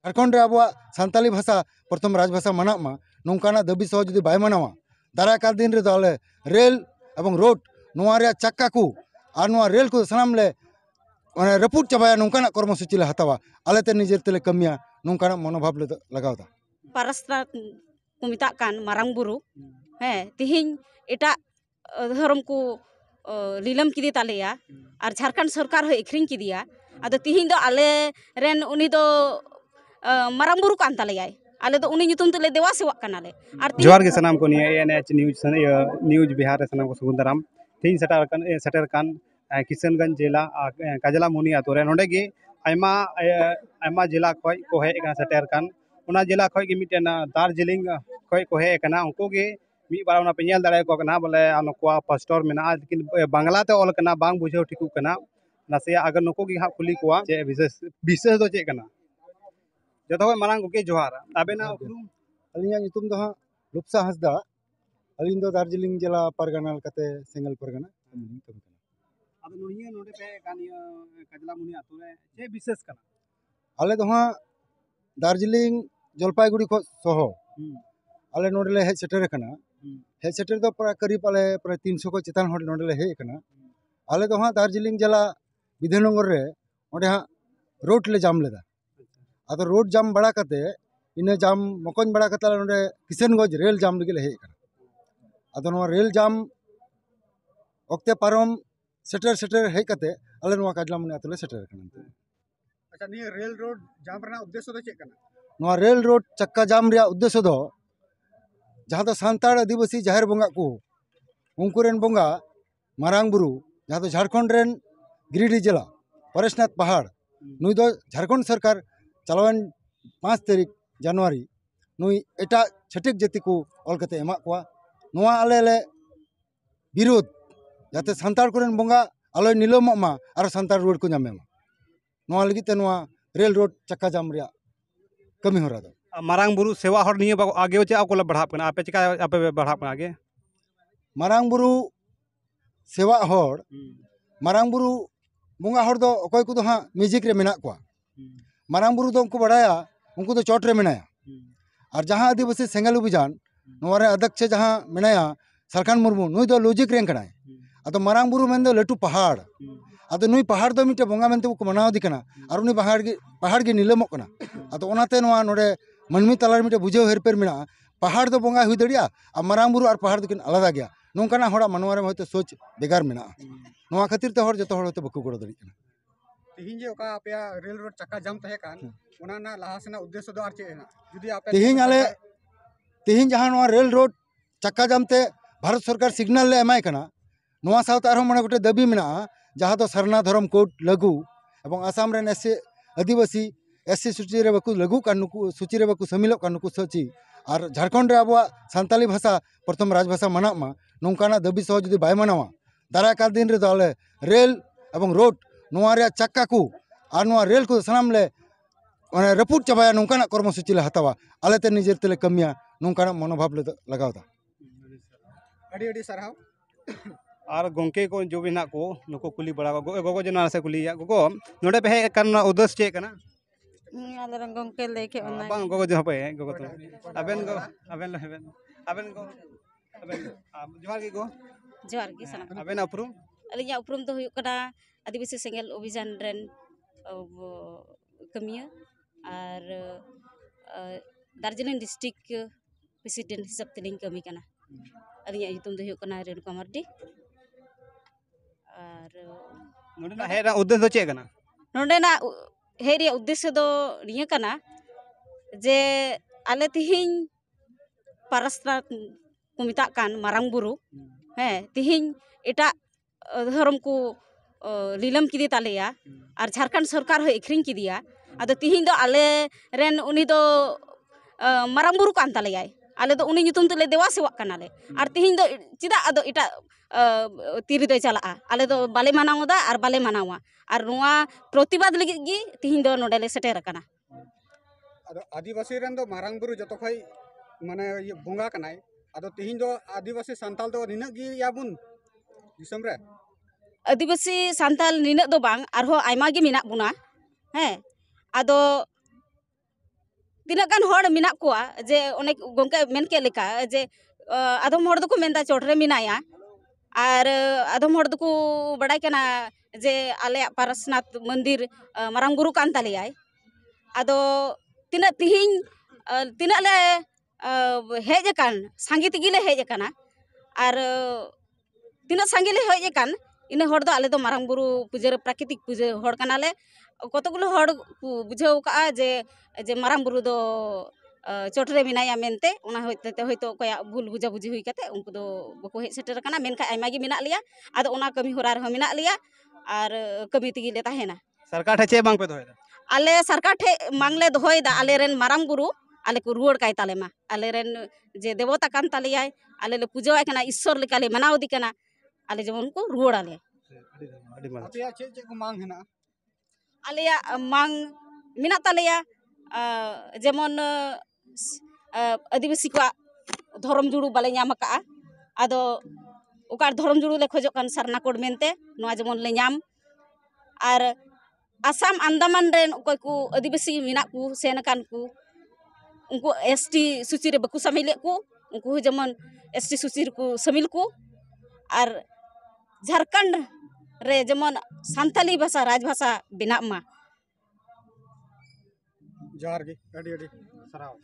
झारखंड रे आबो सानताली भाषा प्रथम राजभाषा मनामा नौकाना दाबी सह जुदी बाय मनावा दाराकाल दिन रे आले रेल एवं रोड नोआ रे चक्का को और नोआ रेल को सानाम ले माने रपुट चाबाया नौकाना कर्मसूची ले हतावा आलेते निजेर तेले कमिया नौकाना मनोभाव ले लगावदा पारस्ता को मिता कान मारांग बुरु तिहिन एटा धर्म को लीलम किदी तालेया और झारखंड सरकार हो इखरिंग किदिया आदो तिहिन दो आले रेन उनी दो मारांग बुरु कान तालेयाय आले दो उनी nyutum तेले देवा सेवा कानाले और जोहार के सनाम को निया एनएच न्यूज बिहार सनाम को सुगुंदराम तीन सेटर कान किशनगंज जिला काजला मुनि आतो रे नोडे गे आयमा जिला खय को हे सेटर कान उना जिला खय गे मिटेन दार्जिलिंग खय को हे कना उनको गे मी बार उना पेñal दाड़े को कना बोले अनकोआ पास्टर मेना लेकिन बांग्ला ते ऑल कना बांग बुझाव ठिकु कना नासे अगर नको गे हा कुली कोआ जे विशेष दो चे कना जतो मारांग के जोहार आबेना उपरुम अलिया nyutum दो हाँ लुप्सा हंसदा अलिन दो दार्जिलिंग जिला परगना कते सिंगल परगना अब नोनिया नोडे पे कानिया काजला मुनि आतो रे जे विशेष कना आले दो हाँ दार्जिलिंग जलपाईगुड़ी को सहो आले नोडले हे सेटर कना हे सेटर दो प्राय करीब आले प्राय 300 को चितान हड नोडले हे कना आले दो हाँ दार्जिलिंग जिला विधाननगर रे ओडे हाँ रोड ले जाम लेदा आदो रोड जाम बड़ा कते इने जाम मकोन बड़ा कते नोडे किशनगंज रेल जाम लगे ले हे कना आदो नोआ रेल जाम ओक्ते पारम सेटर हे कते आले नोआ काजला मुनि आतो ले सेटर कना अच्छा नि रेल रोड जाम रना उद्देश्य दो चे कना नोआ रेल रोड चक्का जाम रे उद्देश्य दो जहाँ दो सांताड़ आदिवासी जाहिर बंगा को उनकुरेन बंगा मारांग बुरु जहाँ दो झारखंड रेन गिरिडीह जिला परेशनाथ पहाड़ नुई दो झारखंड सरकार चलावन 5 तारीख जनवरी नुई एटा छटिक जाति को ऑल कते एमा कोआ नोआ आले ले विरोध जाते सांताड़ कोरेन बंगा आलोय नीलम मा और सांताड़ रोड को नामे नोआ लगी ते नोआ रेल रोड चक्का जाम रे कमी हो रहा दो मारांग बुरु सेवा हर निये आगे चे आको बढ़ा कना आपे चिका आपे बढ़ा कना आगे मारांग बुरु सेवा हर मारांग बुरु बंगा हर दो अकोय को दो हाँ म्यूजिक रे मेना कोआ मारांग बुरु दो उनको बढ़ाया उनको तो चोट रे मेनाया और जहाँ आदिवासी सेंगल अभियान नोरे अध्यक्ष जहाँ मेनाया सरखान मुर्मू नुई दो लॉजिक रें कनाय अतो मारांग बुरु मेन दो लटू पहाड़ अतो नुई पहाड़ दो मिटे बंगा मेनते को मनाव दी कना और उनी पहाड़ गे नीलमो कना अतो ओनाते नोआ नोडे मनमी तलार मिटे बुझाव हेरपेर मेना पहाड़ दो बंगा हुई दड़िया और मारांग बुरु और पहाड़ दो किन आलादा गया नोंकाना हड़ा मनवारे होते सोच बेगार मेना नोआ खातिर ते हर जतो हर होते बकु गड़ो दड़ी कना तिहिन जे ओका आपया रेल रोड चक्का जाम तहे कान ओना ना लाहासना उद्देश्य दो आर चे ना जुदी आपे तिहिन जहाँ नोआ रेल रोड चक्का जामते भारत सरकार सिग्नल ले एमाय कना नोआ साउते आरो मने गोटे दाबी मेना जहाँ दो सरना धर्म कोड लागू एवं आसाम रेन आदिवासी एससी सूची रे बकु लागू कान नुकु सूची रे बकु समिलो कान नुकु सची और झारखंड रे आबो सानताली भाषा प्रथम राजभाषा मनामा नौकाना दाबी सह जुदी बाय मनावा दाराकाल दिन रे आले रेल एवं रोड नोआ रे चक्का को और नोआ रेल को सानाम ले माने रपुट चाबाया नौकाना कर्मसूची ले हतावा आलेते निजेर तेले कमिया नौकाना मनोभाव ले लगावदा अड़ी अड़ी सरहाव और गोंके को जो भी ना को नुको कुली बड़ा गोगो जना से कुली या गोगो नोडे पे कान उद्देश्य चे कना आले गोंके लेके ओना बांग गोगो जो पे गोगो तो अबेन गो अबेन गो जोहार के गो जोहार की सना अबेन अपरुम अलिया उपरुम तो हुयुक कना आदिवासी सेंगल अभियान रेन कमिया और दार्जिलिंग डिस्ट्रिक्ट प्रेसिडेंट हिसाब तेलिंग कमी कना अलिया युतुम तो हुयुक कना रेणुका मार्डी और नोडे ना हे उद्देश्य चे कना नोडे ना हे रे उद्देश्य दो निया कना जे आले तिहिन पारस्ता को मिता कान मारांग बुरु तिहिन एटा धर्म को लीलम किदी तालेया और झारखंड सरकार हो इखरिंग किदिया आदो तिहिन दो आले रेन उनी दो मारांग बुरु कान तालेयाय आले दो उनी nyutum तेले देवा सेवा कनाले और तिहिन दो चिदा आदो इटा तीरी दो चला आले दो बाले मानावदा और बाले मानावा और नोआ प्रतिबाद लगी गी तिहिन दो नोडेले सेटेर कना आदो आदिवासी रेन दो मारांग बुरु जतो खय माने बंगा कनाय आदो तिहिन दो आदिवासी संताल दो निना गी याबुन दिसम रे आदिवासी सांताल निना दो बांग आरहो आयमा गे मेना बुना आदो तीना गान हड़ मिना कोआ जे ओने गोंके मेन के लेका जे आदम हड़ दको मेनदा चोटरे मिनाया और आदम हड़ दको बड़ाई कना जे आले पारसनाथ मंदिर मारांग बुरु कान तालियाय आदो तीना तिहिं तीना ले हेज कान सांगी तिगिले हेज काना और तीना सांगी ले हेज कान इन हड़ दो आले दो मारांग बुरु पूजा प्राकृतिक पूजा हड़ कानाले कतगुलो हड़ बुझाव का जे जे मारांग बुरु दो चोटरे मिनाया मेनते उना होयतो कोया भूल बुझा बुझी हुई काते उनको दो बको हेज सेटर काना मेनखा आयमा गे मिना लिया आदो उना कमी होरा रह मिना लिया और कमी तिगी ले ताहेना सरकार ठे चे बांग पे दोहेदा आले सरकार ठे मांगले दोहोयदा आले रेन मारांग बुरु आले को रुआड़ काय ताले मा आले रेन जे देवता कान तालियाय आले ले पूजावाय काना ईश्वर लेकाले मनाव दी काना आले जेमन को रुआड़ आले आपया चे चे को मांग हेना आलेया मांग मिना तालेया जेमन आदिवासी को धर्म जुड़ू बाले नाम का आदो ओकार धर्म जुड़ू ले खोजो कान सरना कोड मेनते नोआ जेमन ले नाम और आसाम अंडमान रेन कोई को आदिवासी मिना को सेन कान को उनको एसटी सूची रे बकु शामिल को उनको जेमन एसटी सूची को शामिल को और झारखंड रे जेमन सान्ताली भाषा राजभाषा बिना मा जोहार गे अडी अडी सराव